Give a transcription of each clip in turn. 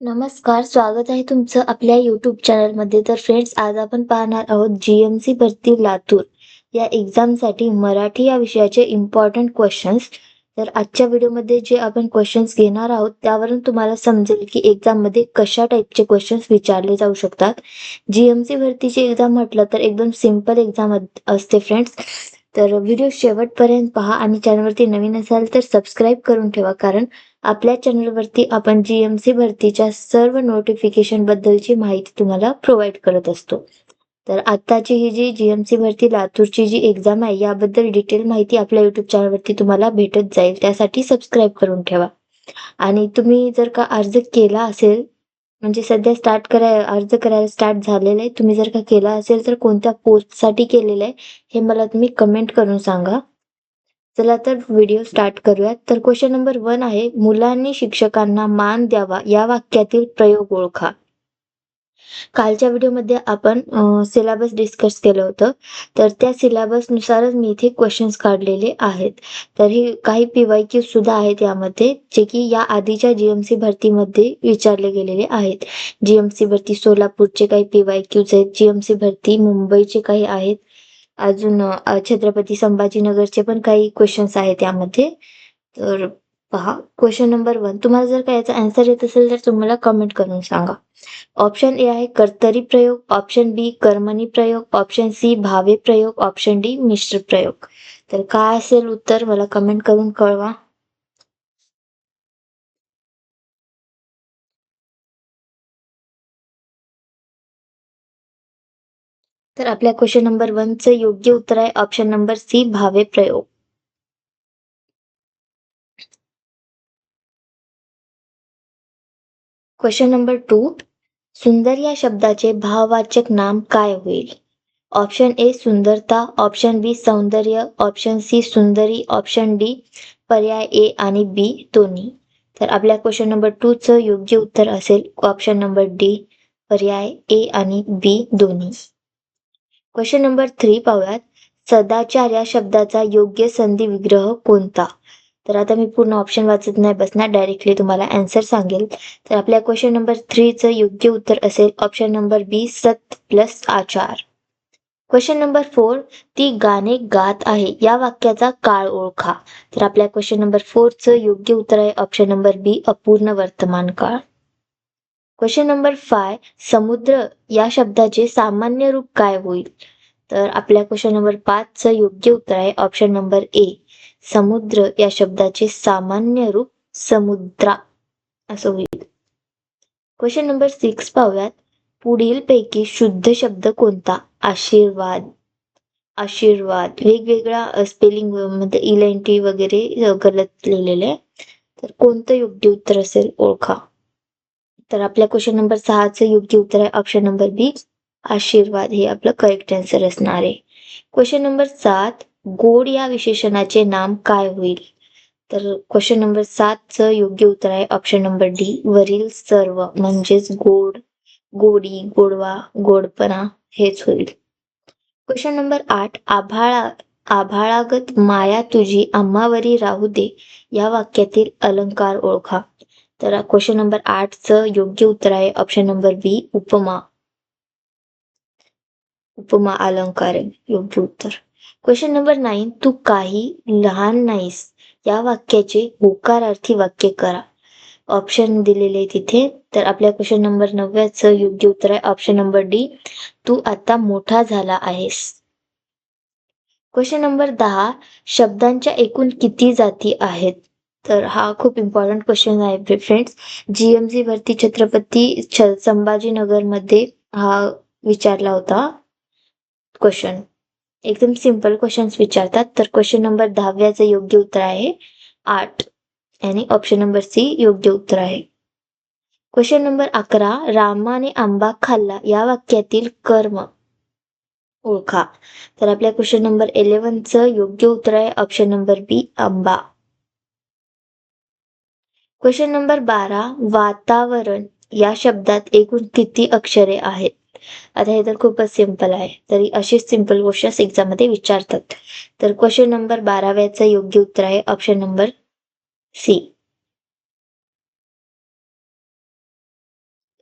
नमस्कार, स्वागत आहे तुमचं आपल्या यूट्यूब चॅनलमध्ये. तर फ्रेंड्स, आज आपण पाहणार आहोत जी-एम-सी भरती लातूर या एक्झामसाठी मराठी या विषयाचे इम्पॉर्टंट क्वेश्चन्स. तर आजच्या व्हिडिओमध्ये जे आपण क्वेश्चन्स घेणार आहोत त्यावरून तुम्हाला समजेल की एक्झाममध्ये कशा टाईपचे क्वेश्चन्स विचारले जाऊ शकतात. जी-एम-सी भरतीची एक्झाम म्हटलं तर एकदम सिंपल एक्झाम असते फ्रेंड्स. तर व्हिडिओ शेवटपर्यंत पहा आणि चॅनलवरती नवीन असाल तर सबस्क्राईब करून ठेवा, कारण आपल्या चॅनलवरती आपण जी-एम-सी भरतीच्या सर्व नोटिफिकेशन बद्दलची माहिती तुम्हाला प्रोव्हाइड करत असतो. तर आत्ताची ही जी जी-एम-सी भरती लातूरची जी एक्झाम आहे याबद्दल डिटेल माहिती आपल्या यूट्यूब चॅनलवरती तुम्हाला भेटत जाईल. त्यासाठी सबस्क्राईब करून ठेवा. आणि तुम्ही जर का अर्ज केला असेल, म्हणजे सध्या अर्ज करायला स्टार्ट झालेलं आहे. तुम्ही जर का केला असेल तर कोणत्या पोस्टसाठी केलेलं आहे हे मला तुम्ही कमेंट करून सांगा. चला तर व्हिडिओ स्टार्ट करूयात. तर क्वेश्चन नंबर 1 आहे, मुलांनी शिक्षकांना मान द्यावा या वाक्यातील प्रयोग ओळखा. कालच्या व्हिडिओमध्ये आपण सिलेबस डिस्कस केलं होतं. तर त्या सिलेबसनुसारच मी इथे क्वेश्चन्स काढलेले आहेत. तर हे काही पी-वाय-क्यू सुद्धा आहेत यामध्ये, जे की या आधीच्या जी-एम-सी भरतीमध्ये विचारले गेलेले आहेत. जी-एम-सी भरती सोलापूरचे काही पी-वाय-क्यूज आहेत. जी-एम-सी भरती मुंबईचे काही आहेत. अजून छत्रपती संभाजीनगरचे पण काही क्वेश्चन्स आहेत यामध्ये. तर पहा, क्वेश्चन नंबर 1. तुम्हाला जर का याचा आन्सर येत असेल तर तुम्हाला कमेंट करून सांगा. ऑप्शन ए आहे कर्तरी प्रयोग, ऑप्शन बी कर्मणी प्रयोग, ऑप्शन सी भावे प्रयोग, ऑप्शन डी मिश्र प्रयोग. तर काय असेल उत्तर मला कमेंट करून कळवा. तर आपल्या क्वेश्चन नंबर 1 चं योग्य उत्तर आहे ऑप्शन नंबर सी भावे प्रयोग. Question number 2. सुंदर या शब्दाचे भाववाचक नाम काय होईल? ऑप्शन ए सुंदरता, ऑप्शन बी सौंदर्य, ऑप्शन सी सुंदरी, ऑप्शन डी पर्याय ए आणि बी दोन्ही. तर आपल्या क्वेश्चन नंबर 2 चं योग्य उत्तर असेल ऑप्शन नंबर डी, पर्याय ए आणि बी दोन्ही. क्वेश्चन नंबर 3 पाहूयात. सदाचार या शब्दाचा योग्य संधी विग्रह कोणता? तर आता मी पूर्ण ऑप्शन वाचत नाही बसणार, डायरेक्टली तुम्हाला आन्सर सांगेल. तर आपल्या क्वेश्चन नंबर 3 चं योग्य उत्तर असेल ऑप्शन नंबर बी सत प्लस आचार. Question number 4. ती गाणे गात आहे या वाक्याचा काळ ओळखा. तर आपल्या क्वेश्चन नंबर 4 चं योग्य उत्तर आहे ऑप्शन नंबर बी अपूर्ण वर्तमान काळ. Question number 5. समुद्र या शब्दाचे सामान्य रूप काय होईल? तर आपल्या क्वेश्चन नंबर 5 चं योग्य उत्तर आहे ऑप्शन नंबर ए. समुद्र या शब्दाचे सामान्य रूप समुद्रा असं होईल. क्वेश्चन नंबर 6 पाहूयात. पुढीलपैकी शुद्ध शब्द कोणता? आशीर्वाद. आशीर्वाद वेगवेगळ्या स्पेलिंग मध्ये इलेंटी वगैरे गलत लिहिलेले आहे. तर कोणतं योग्य उत्तर असेल ओळखा. तर आपल्या क्वेश्चन नंबर 6 चं योग्य उत्तर आहे ऑप्शन नंबर बी. आशीर्वाद हे आपलं करेक्ट आन्सर असणार आहे. Question number 7. गोड या विशेषणाचे नाम काय होईल? तर क्वेश्चन नंबर 7 चं योग्य उत्तर आहे ऑप्शन नंबर डी वरील सर्व, म्हणजेच गोड, गोडी, गोडवा, गोडपणा हेच होईल. Question number 8. आभाळागत माया तुझी आम्हावरी राहू दे या वाक्यातील अलंकार ओळखा. तर क्वेश्चन नंबर 8 चं योग्य उत्तर आहे ऑप्शन नंबर बी उपमा. उपमा अलंकार आहे योग्य उत्तर. Question number 9. तू काही लहान नाहीस या वाक्याचे होकारार्थी वाक्य करा. ऑप्शन दिलेले तिथे. तर आपल्या क्वेश्चन नंबर 9 चं योग्य उत्तर आहे ऑप्शन नंबर डी. तू आता मोठा झाला आहेस. Question number 10. शब्दांच्या एकूण किती जाती आहेत? तर हा खूप इम्पॉर्टंट क्वेश्चन आहे फ्रेंड्स. जी-एम-सी भरती छत्रपती संभाजीनगरमध्ये हा विचारला होता क्वेश्चन. एकदम सिंपल क्वेश्चन्स विचारतात. तर क्वेश्चन नंबर 10 योग्य उत्तर आहे 8 आणि ऑप्शन नंबर सी योग्य उत्तर आहे. Question number 11. रामाने आंबा खाल्ला या वाक्यातील कर्म ओळखा. तर आपल्या क्वेश्चन नंबर 11 चं योग्य उत्तर आहे ऑप्शन नंबर बी आंबा. Question number 12. वातावरण या शब्दात एकूण किती अक्षरे आहेत? आता हे तर खूपच सिंपल आहे, तरी अशीच सिंपल क्वेश्चन्स एक्झाम मध्ये विचारतात. तर क्वेश्चन नंबर 12 योग्य उत्तर आहे ऑप्शन नंबर सी.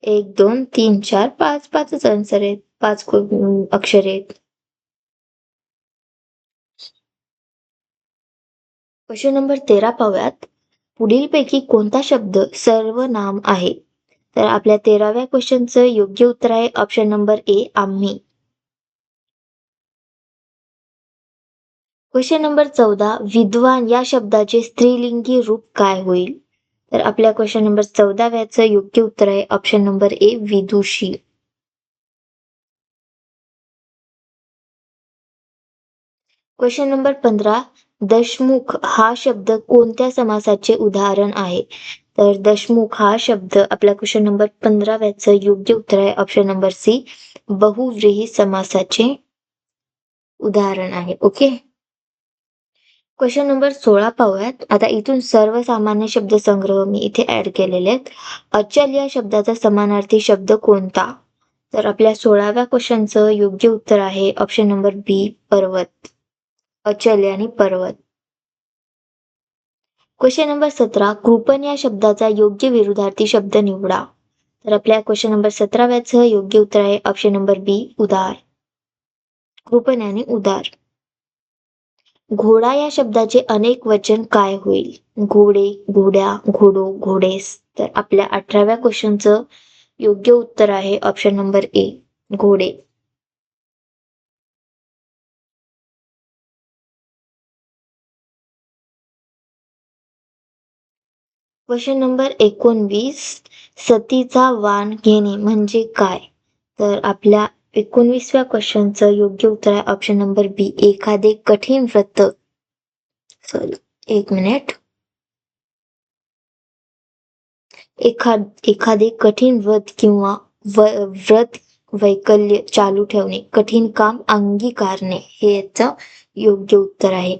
1 2 3 4 5 5च आन्सर आहेत. 5 अक्षरे आहेत. क्वेश्चन नंबर 13 पाहूयात. पुढीलपैकी कोणता शब्द सर्वनाम आहे? तर आपल्या 13व्या क्वेश्चनचं योग्य उत्तर आहे ऑप्शन नंबर ए आम्ही. क्वेश्चन नंबर 14 विद्वान या शब्दाचे स्त्रीलिंगी रूप काय होईल? तर आपल्या क्वेश्चन नंबर 14व्याचं योग्य उत्तर आहे option number A Vidushi. Question number 15 दशमुख हा शब्द कोणत्या समासाचे उदाहरण आहे? तर दशमुख हा शब्द आपल्या क्वेश्चन नंबर 15व्याचं योग्य उत्तर आहे ऑप्शन नंबर सी बहुव्रीही समासाचे उदाहरण आहे. ओके. क्वेश्चन नंबर 16 पाहूयात. आता इथून सर्वसामान्य शब्दसंग्रह मी इथे ऍड केलेले आहेत. अचल या शब्दाचा समानार्थी शब्द कोणता? तर आपल्या 16व्या क्वेश्चनचं योग्य उत्तर आहे ऑप्शन नंबर बी पर्वत. अचल आणि पर्वत. क्वेश्चन नंबर 17 कृपण या शब्दाचा योग्य विरुद्धार्थी शब्द निवडा. तर आपल्या क्वेश्चन नंबर 17व्याचं योग्य उत्तर आहे ऑप्शन नंबर बी उदार. कृपण आणि उदार. घोडा या शब्दाचे अनेक वचन काय होईल? घोडे, घोड्या, घोडो, घोडेस. तर आपल्या 18व्या क्वेश्चनचं योग्य उत्तर आहे ऑप्शन नंबर ए घोडे. क्वेश्चन नंबर 19 सतीचा वाण घेणे म्हणजे काय? तर आपल्या 19व्या क्वेश्चनचं योग्य उत्तर आहे ऑप्शन नंबर बी एखादे कठीण व्रत. सॉरी, एक मिनिट. एखादे कठीण व्रत किंवा व्रत वैकल्य चालू ठेवणे, कठीण काम अंगीकारणे हे याचं योग्य उत्तर आहे.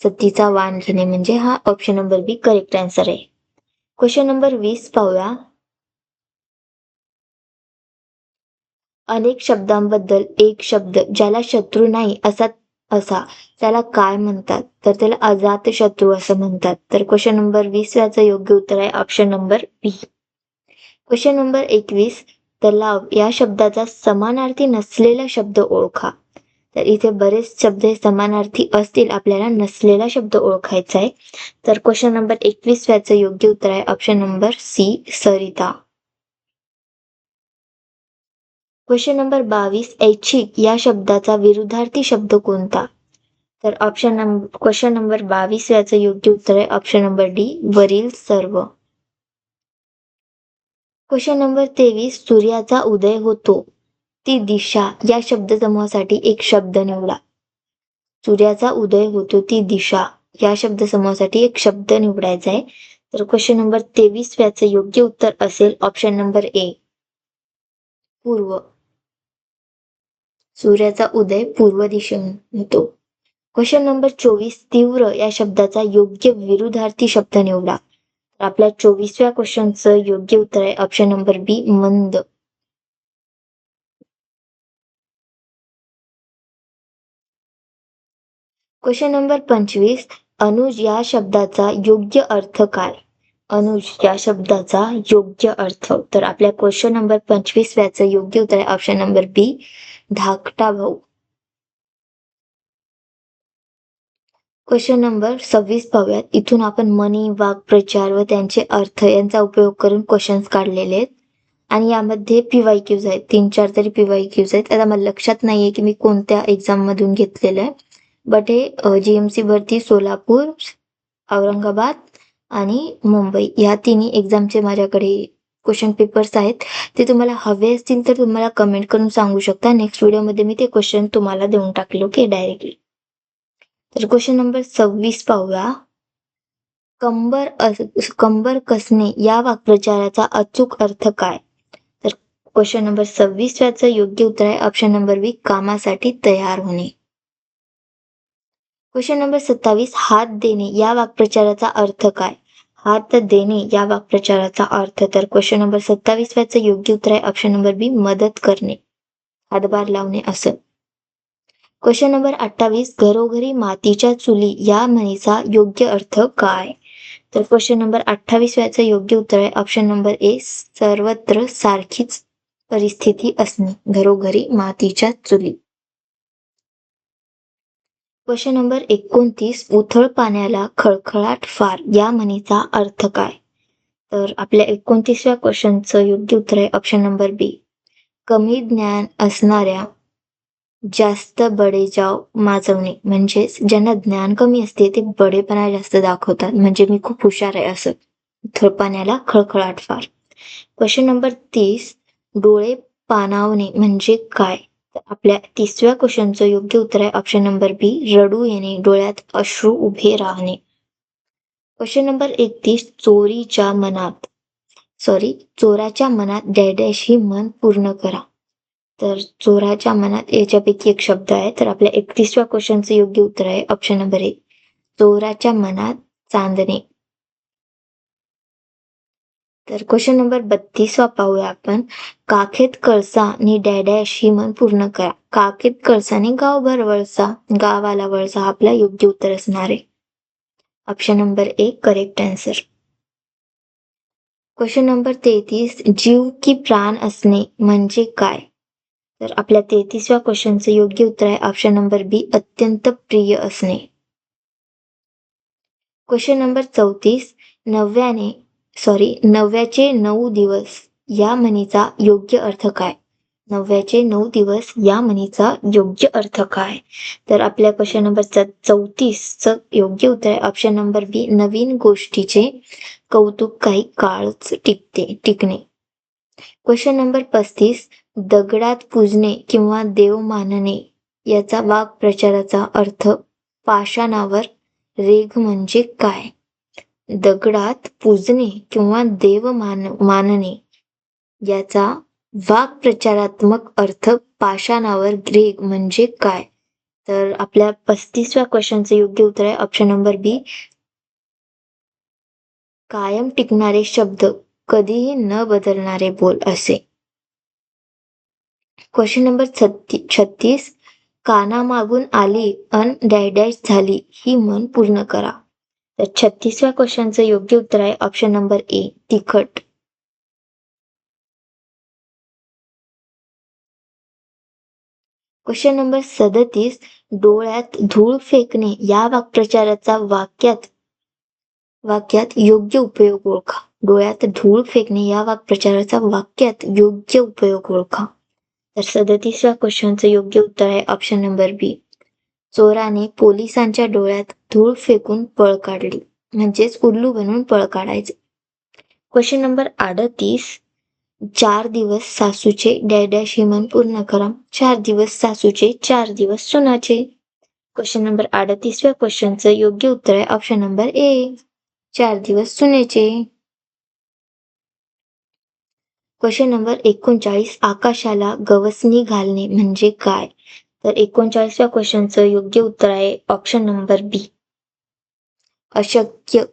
सतीचा वाण घेणे म्हणजे हा ऑप्शन नंबर बी करेक्ट आन्सर आहे. क्वेश्चन नंबर 20 पाहूया. अनेक शब्दांबद्दल एक शब्द ज्याला शत्रू नाही असा त्याला काय म्हणतात? तर त्याला अजात शत्रू असं म्हणतात. तर क्वेश्चन नंबर 20 याचं योग्य उत्तर आहे ऑप्शन नंबर बी. क्वेश्चन नंबर 21 तलाव या शब्दाचा समानार्थी नसलेला शब्द ओळखा. तर इथे बरेच शब्द हे समानार्थी असतील, आपल्याला नसलेला शब्द ओळखायचा आहे. तर क्वेश्चन नंबर 21 याचं योग्य उत्तर आहे ऑप्शन नंबर सी सरिता. क्वेश्चन नंबर 22 ऐच्छिक या शब्दाचा विरुद्धार्थी शब्द कोणता? तर क्वेश्चन नंबर 22 याचं योग्य उत्तर आहे ऑप्शन नंबर डी वरील सर्व. क्वेश्चन नंबर 23 सूर्याचा उदय होतो ती दिशा या शब्दसमूहासाठी एक शब्द निवडा. सूर्याचा उदय होतो ती दिशा या शब्दसमूहासाठी एक शब्द निवडायचा आहे. तर क्वेश्चन नंबर 23 याचं योग्य उत्तर असेल ऑप्शन नंबर ए पूर्व. सूर्याचा उदय पूर्व दिशेहून होतो. क्वेश्चन नंबर 24 तीव्र या शब्दाचा योग्य विरुद्धार्थी शब्द निवडा. आपल्या 24व्या क्वेश्चनचं योग्य उत्तर आहे ऑप्शन नंबर बी मंद. क्वेश्चन नंबर 25 अनुज या शब्दाचा योग्य अर्थ काय? अनुज या शब्दाचा योग्य अर्थ. तर आपल्या क्वेश्चन नंबर 25 व्याचं योग्य उत्तर आहे ऑप्शन नंबर बी धाकटा भाऊ. क्वेश्चन नंबर 26 पाहूयात. इथून आपण म्हणी, वाक्प्रचार व त्यांचे अर्थ यांचा उपयोग करून क्वेश्चन्स काढलेले आहेत. आणि यामध्ये PYQs आहेत. 3-4 तरी PYQs आहेत. आता मला लक्षात नाहीये की मी कोणत्या एक्झाम मधून घेतलेलं आहे. बट हे GMC भरती सोलापूर, औरंगाबाद आणि मुंबई या तिन्ही एक्झामचे माझ्याकडे क्वेश्चन पेपर्स आहेत. ते तुम्हाला हवे असतील तर तुम्हाला कमेंट करून सांगू शकता. नेक्स्ट व्हिडिओमध्ये मी ते क्वेश्चन तुम्हाला देऊन टाकले ओके डायरेक्टली. तर क्वेश्चन नंबर 26 पाहूया. कंबर कसणे या वाक्प्रचाराचा अचूक अर्थ काय? तर क्वेश्चन नंबर 26 याचं योग्य उत्तर आहे ऑप्शन नंबर बी कामासाठी तयार होणे. क्वेश्चन नंबर 27 हात देणे या वाक्प्रचाराचा अर्थ काय? हात देणे या वाक्प्रचाराचा अर्थ. तर क्वेश्चन नंबर 27 याचं योग्य उत्तर आहे ऑप्शन नंबर बी मदत करणे, हातभार लावणे असं. क्वेश्चन नंबर 28 घरोघरी मातीच्या चुली या म्हणीचा योग्य अर्थ काय? तर क्वेश्चन नंबर 28 याचं योग्य उत्तर आहे ऑप्शन नंबर ए, सर्वत्र सारखीच परिस्थिती असणे, घरोघरी मातीच्या चुली. क्वेश्चन नंबर 29, उथळ पाण्याला खळखळाट फार या म्हणीचा अर्थ काय? तर आपल्या 29व्या क्वेश्चनचं योग्य उत्तर आहे ऑप्शन नंबर बी, कमी ज्ञान असणाऱ्या जास्त बडेजाव माजवणे. म्हणजेच ज्यांना ज्ञान कमी असते ते बडेपणा जास्त दाखवतात, म्हणजे मी खूप हुशार आहे असं. उथळ पाण्याला खळखळाट फार. क्वेश्चन नंबर 30, डोळे पाणावणे म्हणजे काय? तर आपल्या 30व्या क्वेश्चनचं योग्य उत्तर आहे ऑप्शन नंबर बी, रडू येणे, डोळ्यात अश्रू उभे राहणे. क्वेश्चन नंबर 31, चोराच्या मनात डॅश ही मन पूर्ण करा. तर चोराच्या मनात याच्यापैकी एक शब्द आहे, तर आपल्या 31व्या क्वेश्चनचं योग्य उत्तर आहे ऑप्शन नंबर ए, चोराच्या मनात चांदणे. तर क्वेश्चन नंबर 32 पाहूया आपण, काखेत कळसा नि डॅश ही मन पूर्ण करा. काखेत कळसाने गावभर वळसा, गावाला वळसा हा आपला योग्य उत्तर असणार आहे. Option number A correct answer. Question number 33, जीव की प्राण असणे म्हणजे काय? तर आपल्या 33व्या क्वेश्चनचं योग्य उत्तर आहे ऑप्शन नंबर बी, अत्यंत प्रिय असणे. क्वेश्चन नंबर 34, नव्याचे 9 दिवस या म्हणीचा योग्य अर्थ काय? नव्याचे 9 दिवस या म्हणीचा योग्य अर्थ काय? तर आपल्या क्वेश्चन नंबर 34चं योग्य उत्तर आहे ऑप्शन नंबर बी, नवीन गोष्टीचे कौतुक काही काळच टिकणे. क्वेश्चन नंबर 35, दगडात पूजणे किंवा देव मानणे याचा वाक्प्रचाराचा अर्थ पाषाणावर रेघ म्हणजे काय? दगडात पूजणे किंवा देव मानणे याचा वाक्प्रचारात्मक अर्थ पाषाणावर रेघ म्हणजे काय? तर आपल्या 35व्या क्वेश्चनचं योग्य उत्तर आहे ऑप्शन नंबर बी, कायम टिकणारे शब्द, कधीही न बदलणारे बोल असे. क्वेश्चन नंबर 36, कानामागून आली अन डॅश झाली ही म्हण पूर्ण करा. तर 36व्या क्वेश्चनचं योग्य उत्तर आहे ऑप्शन नंबर ए, तिखट. क्वेश्चन नंबर 37, डोळ्यात धूळ फेकणे या वाक्यात योग्य उपयोग ओळखा. डोळ्यात धूळ फेकणे या वाक्प्रचाराचा वाक्यात योग्य उपयोग ओळखा. तर 37व्या क्वेश्चनचं योग्य उत्तर आहे ऑप्शन नंबर बी, चोराने पोलिसांच्या डोळ्यात धूळ फेकून पळ काढली. म्हणजेच उल्लू बनवून पळ काढायचे. क्वेश्चन नंबर 38, 4 दिवस सासूचे डॅश ही म्हण पूर्ण करा. 4 दिवस सासूचे, 4 दिवस सुनाचे. क्वेश्चन नंबर 38व्या क्वेश्चनचं योग्य उत्तर आहे ऑप्शन नंबर ए, 4 दिवस सुनेचे. क्वेश्चन नंबर 39, आकाशाला गवसणी घालणे म्हणजे काय? तर 39व्या क्वेश्चनचं योग्य उत्तर आहे ऑप्शन नंबर बी, अशक्य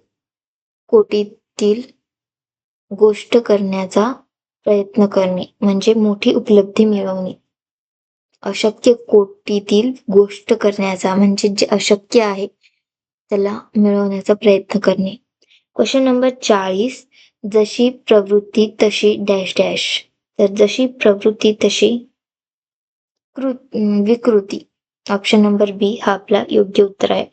कोटीतील गोष्ट करण्याचा प्रयत्न करणे म्हणजे मोठी उपलब्धी मिळवणे. अशक्य कोटीतील गोष्ट करण्याचा म्हणजे जे अशक्य आहे त्याला मिळवण्याचा प्रयत्न करणे. क्वेश्चन नंबर 40, जशी प्रवृत्ती तशी डॅश. तर जशी प्रवृत्ती तशी विकृती. ऑप्शन नंबर बी हा आपला योग्य उत्तर आहे.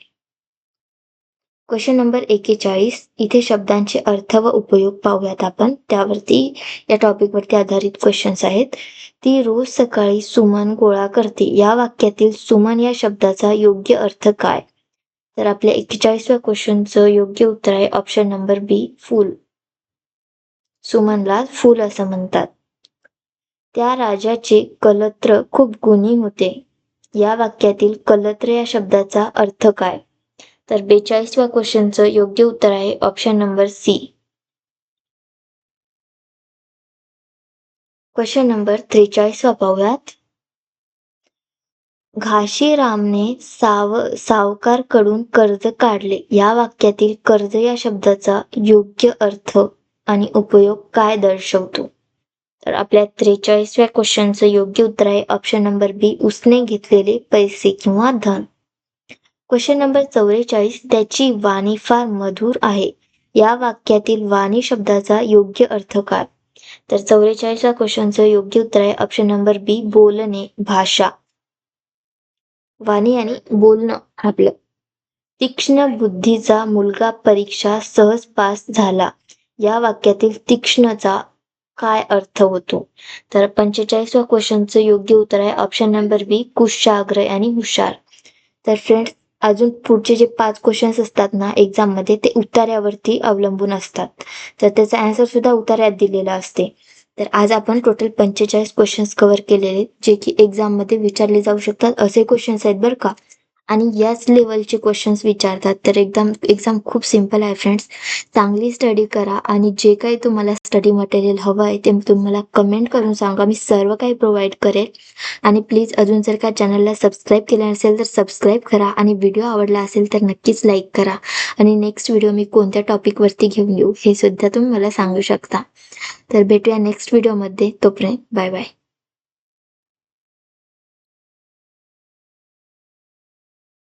क्वेश्चन नंबर 41, इथे शब्दांचे अर्थ व उपयोग पाहूयात आपण. त्यावरती या टॉपिकवरती आधारित क्वेश्चन्स आहेत. ती रोज सकाळी सुमन गोळा करते या वाक्यातील सुमन या शब्दाचा योग्य अर्थ काय? तर आपल्या 41व्या क्वेश्चनचं योग्य उत्तर आहे ऑप्शन नंबर बी, फूल. सुमनला फूल असं म्हणतात. त्या राजाचे कलत्र खूप गुणी होते या वाक्यातील कलत्र या शब्दाचा अर्थ काय? तर 42व्या क्वेश्चनचं योग्य उत्तर आहे option number C. Question number 43 पाहूयात. घाशीरामने सावकारकडून कर्ज काढले या वाक्यातील कर्ज या शब्दाचा योग्य अर्थ आणि उपयोग काय दर्शवतो? तर आपल्या 43व्या क्वेश्चनचं योग्य उत्तर आहे ऑप्शन नंबर बी, उसने घेतलेले पैसे किंवा धन. क्वेश्चन नंबर 44, त्याची वाणी फार मधुर आहे या वाक्यातील वाणी शब्दाचा योग्य अर्थ काय? तर 44 क्वेश्चनचं योग्य उत्तर आहे ऑप्शन नंबर बी, बोलणे, भाषा. वाणी आणि बोलणं आपलं. तीक्ष्ण बुद्धीचा मुलगा परीक्षा सहज पास झाला. या वाक्यातील तीक्ष्णचा काय अर्थ होतो? तर 45व्या क्वेश्चनचं योग्य उत्तर आहे ऑप्शन नंबर बी, कुशाग्र आणि हुशार. तर फ्रेंड्स, अजून पुढचे जे 5 क्वेश्चन्स असतात ना एक्झाममध्ये, ते उत्तरावरती अवलंबून असतात. तर त्याचा आन्सर सुद्धा उत्तरात दिलेला असते. तर आज आपण टोटल 45 क्वेश्चन्स कव्हर केलेले, जे की एक्झाममध्ये विचारले जाऊ शकतात असे क्वेश्चन्स आहेत बरं का. आणि याच लेवलचे क्वेश्चन्स विचारतात. तर एक्झाम खूप सिंपल आहे फ्रेंड्स. चांगली स्टडी करा आणि जे काही तुम्हाला स्टडी मटेरियल हवं आहे ते तुम्ही मला कमेंट करून सांगा. मी सर्व काही प्रोव्हाइड करेल. आणि प्लीज अजून जर का चॅनलला सबस्क्राईब केलं नसेल तर सबस्क्राईब करा आणि व्हिडिओ आवडला असेल तर नक्कीच लाईक करा. आणि नेक्स्ट व्हिडिओ मी कोणत्या टॉपिकवरती घेऊन येऊ हे सुद्धा तुम्ही मला सांगू शकता. तर भेटूया नेक्स्ट व्हिडिओमध्ये. तोपर्यंत बाय बाय.